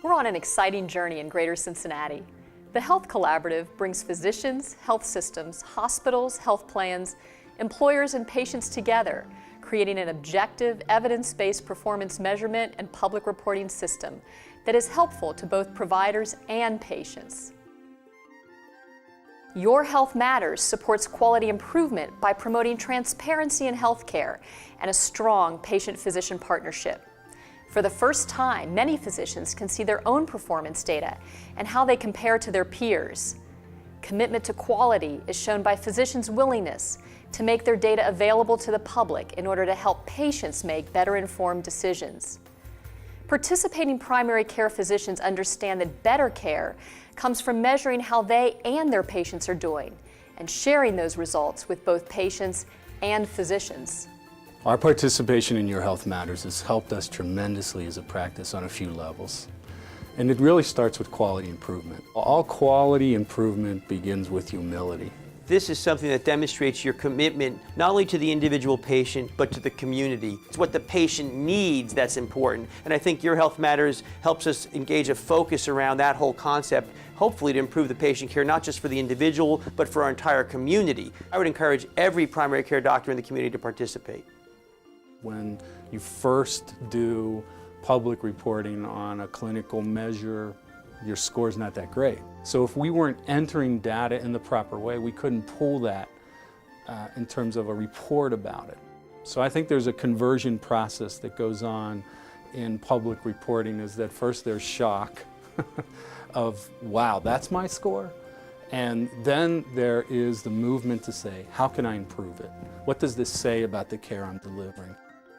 We're on an exciting journey in Greater Cincinnati. The Health Collaborative brings physicians, health systems, hospitals, health plans, employers, and patients together, creating an objective, evidence-based performance measurement and public reporting system that is helpful to both providers and patients. Your Health Matters supports quality improvement by promoting transparency in healthcare and a strong patient-physician partnership. For the first time, many physicians can see their own performance data and how they compare to their peers. Commitment to quality is shown by physicians' willingness to make their data available to the public in order to help patients make better informed decisions. Participating primary care physicians understand that better care comes from measuring how they and their patients are doing and sharing those results with both patients and physicians. Our participation in Your Health Matters has helped us tremendously as a practice on a few levels. And it really starts with quality improvement. All quality improvement begins with humility. This is something that demonstrates your commitment not only to the individual patient, but to the community. It's what the patient needs that's important. And I think Your Health Matters helps us engage a focus around that whole concept, hopefully to improve the patient care, not just for the individual, but for our entire community. I would encourage every primary care doctor in the community to participate. When you first do public reporting on a clinical measure, your score's not that great. So if we weren't entering data in the proper way, we couldn't pull that in terms of a report about it. So I think there's a conversion process that goes on in public reporting, is that first there's shock of, wow, that's my score? And then there is the movement to say, how can I improve it? What does this say about the care I'm delivering?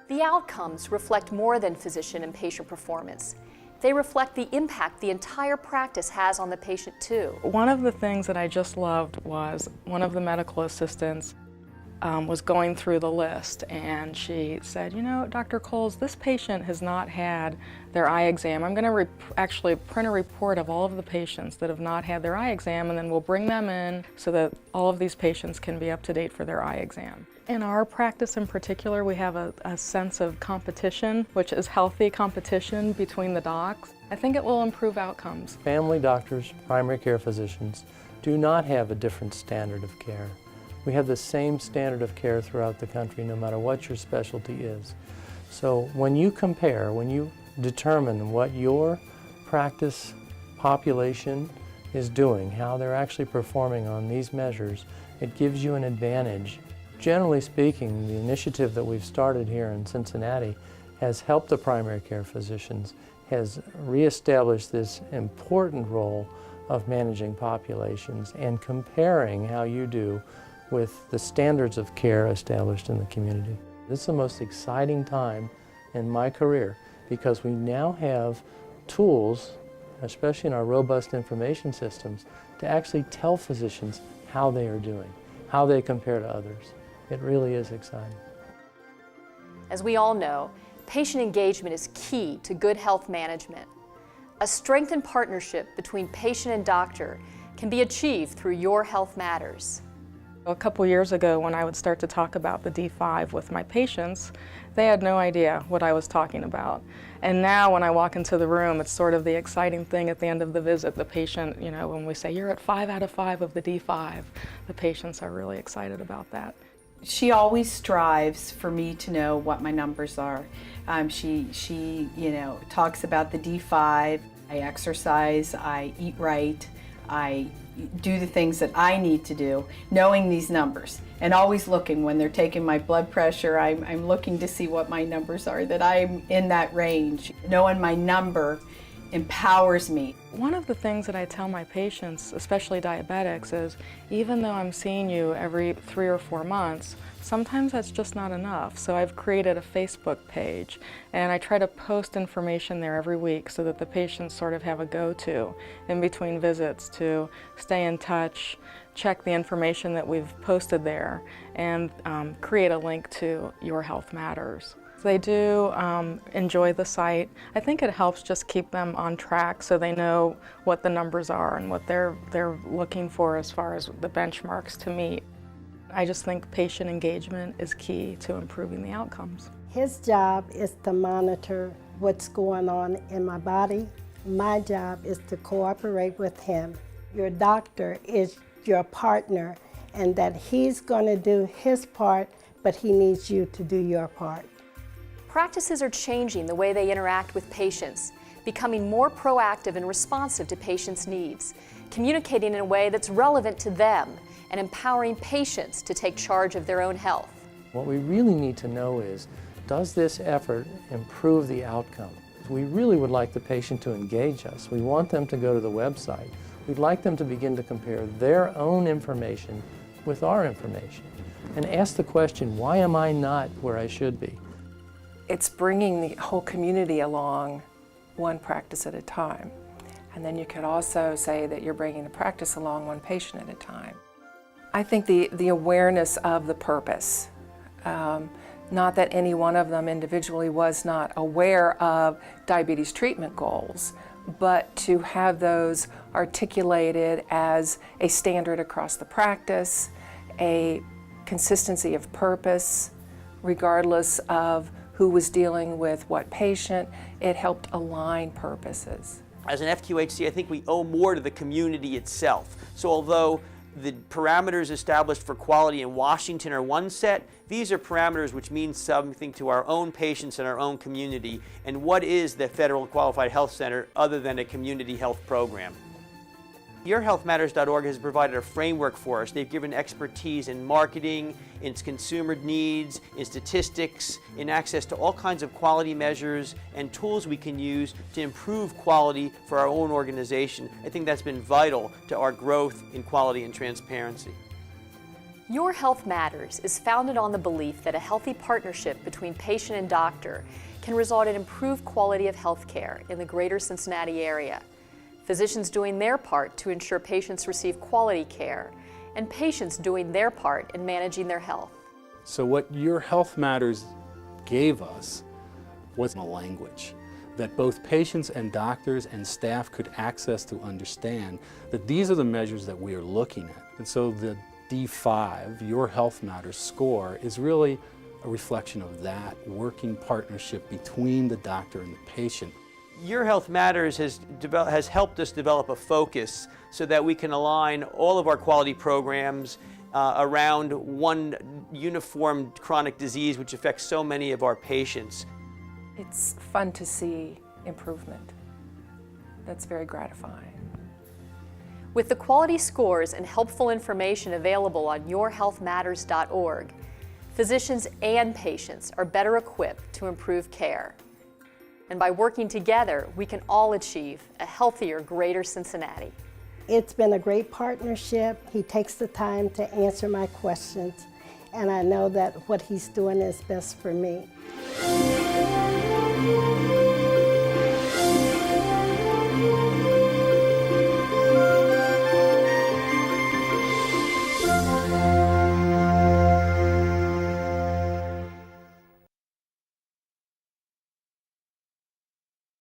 The outcomes reflect more than physician and patient performance. They reflect the impact the entire practice has on the patient too. One of the things that I just loved was one of the medical assistants was going through the list, and she said, you know, Dr. Coles, this patient has not had their eye exam. I'm going to actually print a report of all of the patients that have not had their eye exam, and then we'll bring them in so that all of these patients can be up to date for their eye exam. In our practice in particular, we have a sense of competition, which is healthy competition between the docs. I think it will improve outcomes. Family doctors, primary care physicians, do not have a different standard of care. We have the same standard of care throughout the country, no matter what your specialty is. So when you compare, when you determine what your practice population is doing, how they're actually performing on these measures, it gives you an advantage. Generally speaking, the initiative that we've started here in Cincinnati has helped the primary care physicians, has reestablished this important role of managing populations and comparing how you do with the standards of care established in the community. This is the most exciting time in my career because we now have tools, especially in our robust information systems, to actually tell physicians how they are doing, how they compare to others. It really is exciting. As we all know, patient engagement is key to good health management. A strengthened partnership between patient and doctor can be achieved through Your Health Matters. A couple years ago, when I would start to talk about the D5 with my patients, they had no idea what I was talking about. And now when I walk into the room, it's sort of the exciting thing at the end of the visit. The patient, you know, when we say, you're at 5 out of 5 of the D5, the patients are really excited about that. She always strives for me to know what my numbers are. She you know, talks about the D5. I exercise, I eat right, I do the things that I need to do, knowing these numbers, and always looking when they're taking my blood pressure. I'm looking to see what my numbers are, that I'm in that range. Knowing my number empowers me. One of the things that I tell my patients, especially diabetics, is even though I'm seeing you every 3 or 4 months, sometimes that's just not enough. So I've created a Facebook page, and I try to post information there every week so that the patients sort of have a go-to in between visits to stay in touch, check the information that we've posted there, and create a link to Your Health Matters. They do enjoy the site. I think it helps just keep them on track so they know what the numbers are and what they're looking for as far as the benchmarks to meet. I just think patient engagement is key to improving the outcomes. His job is to monitor what's going on in my body My job is to cooperate with him. Your doctor is your partner, and that he's going to do his part, but he needs you to do your part. Practices are changing the way they interact with patients, becoming more proactive and responsive to patients' needs, communicating in a way that's relevant to them, and empowering patients to take charge of their own health. What we really need to know is, does this effort improve the outcome? We really would like the patient to engage us. We want them to go to the website. We'd like them to begin to compare their own information with our information and ask the question, why am I not where I should be? It's bringing the whole community along one practice at a time. And then you could also say that you're bringing the practice along one patient at a time. I think the awareness of the purpose, not that any one of them individually was not aware of diabetes treatment goals, but to have those articulated as a standard across the practice, a consistency of purpose, regardless of who was dealing with what patient, it helped align purposes. As an FQHC, I think we owe more to the community itself. So although the parameters established for quality in Washington are one set, these are parameters which mean something to our own patients and our own community. And what is the Federal Qualified Health Center other than a community health program? YourHealthMatters.org has provided a framework for us. They've given expertise in marketing, in consumer needs, in statistics, in access to all kinds of quality measures and tools we can use to improve quality for our own organization. I think that's been vital to our growth in quality and transparency. Your Health Matters is founded on the belief that a healthy partnership between patient and doctor can result in improved quality of health care in the greater Cincinnati area. Physicians doing their part to ensure patients receive quality care, and patients doing their part in managing their health. So what Your Health Matters gave us was a language that both patients and doctors and staff could access to understand that these are the measures that we are looking at. And so the D5, Your Health Matters score, is really a reflection of that working partnership between the doctor and the patient. Your Health Matters has helped us develop a focus so that we can align all of our quality programs around one uniform chronic disease which affects so many of our patients. It's fun to see improvement. That's very gratifying. With the quality scores and helpful information available on YourHealthMatters.org, physicians and patients are better equipped to improve care. And by working together, we can all achieve a healthier, greater Cincinnati. It's been a great partnership. He takes the time to answer my questions, and I know that what he's doing is best for me.